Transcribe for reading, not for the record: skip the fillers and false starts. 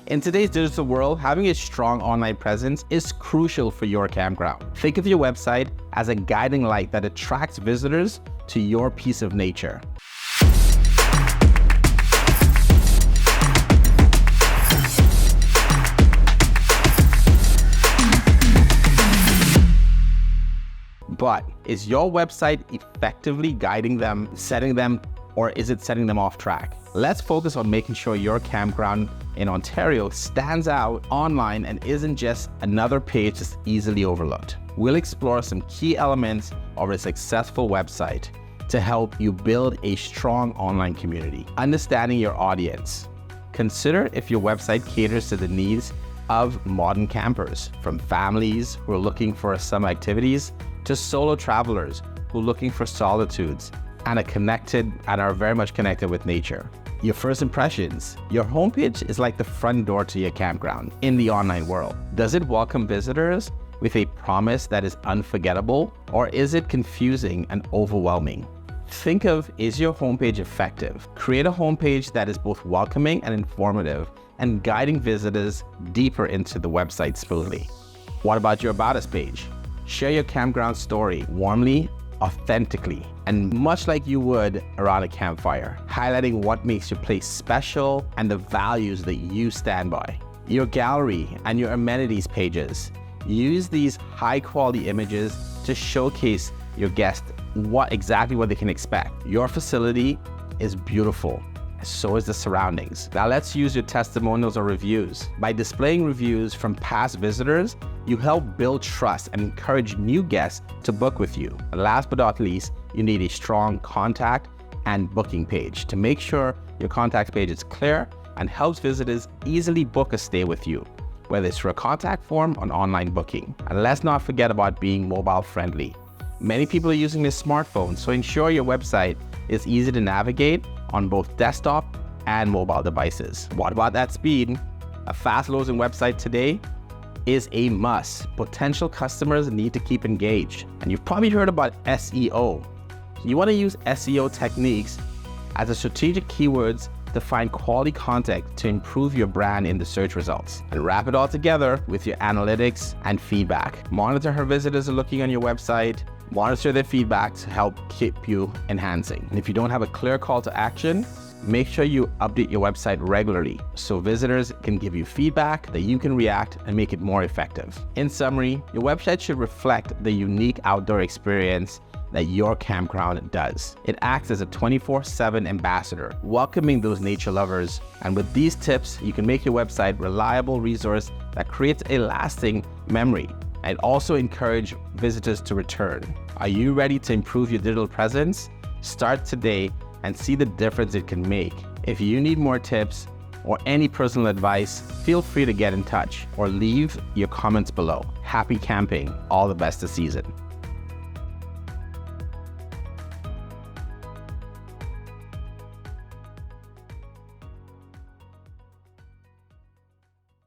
In today's digital world, having a strong online presence is crucial for your campground. Think of your website as a guiding light that attracts visitors to your piece of nature. But is your website effectively guiding them, or is it setting them off track? Let's focus on making sure your campground in Ontario stands out online and isn't just another page that's easily overlooked. We'll explore some key elements of a successful website to help you build a strong online community. Understanding your audience. Consider if your website caters to the needs of modern campers, from families who are looking for summer activities to solo travelers who are looking for solitudes and are very much connected with nature. Your first impressions. Your homepage is like the front door to your campground in the online world. Does it welcome visitors with a promise that is unforgettable, or is it confusing and overwhelming? Think of, is your homepage effective? Create a homepage that is both welcoming and informative and guiding visitors deeper into the website smoothly. What about your About Us page? Share your campground story warmly, authentically, and much like you would around a campfire, highlighting what makes your place special and the values that you stand by. Your gallery and your amenities pages. Use these high-quality images to showcase your guests what they can expect. Your facility is beautiful. So is the surroundings. Now let's use your testimonials or reviews. By displaying reviews from past visitors, you help build trust and encourage new guests to book with you. And last but not least, you need a strong contact and booking page to make sure your contact page is clear and helps visitors easily book a stay with you, whether it's through a contact form or online booking. And let's not forget about being mobile friendly. Many people are using their smartphones, so ensure your website is easy to navigate on both desktop and mobile devices. What about that speed? A fast-loading website today is a must. Potential customers need to keep engaged. And you've probably heard about SEO. You want to use SEO techniques as a strategic keywords to find quality content to improve your brand in the search results. And wrap it all together with your analytics and feedback. Monitor how visitors are looking on your website. Monitor their feedback to help keep you enhancing. And if you don't have a clear call to action, make sure you update your website regularly so visitors can give you feedback that you can react and make it more effective. In summary, your website should reflect the unique outdoor experience that your campground does. It acts as a 24/7 ambassador, welcoming those nature lovers. And with these tips, you can make your website a reliable resource that creates a lasting memory and also encourage visitors to return. Are you ready to improve your digital presence? Start today and see the difference it can make. If you need more tips or any personal advice, feel free to get in touch or leave your comments below. Happy camping. All the best this season.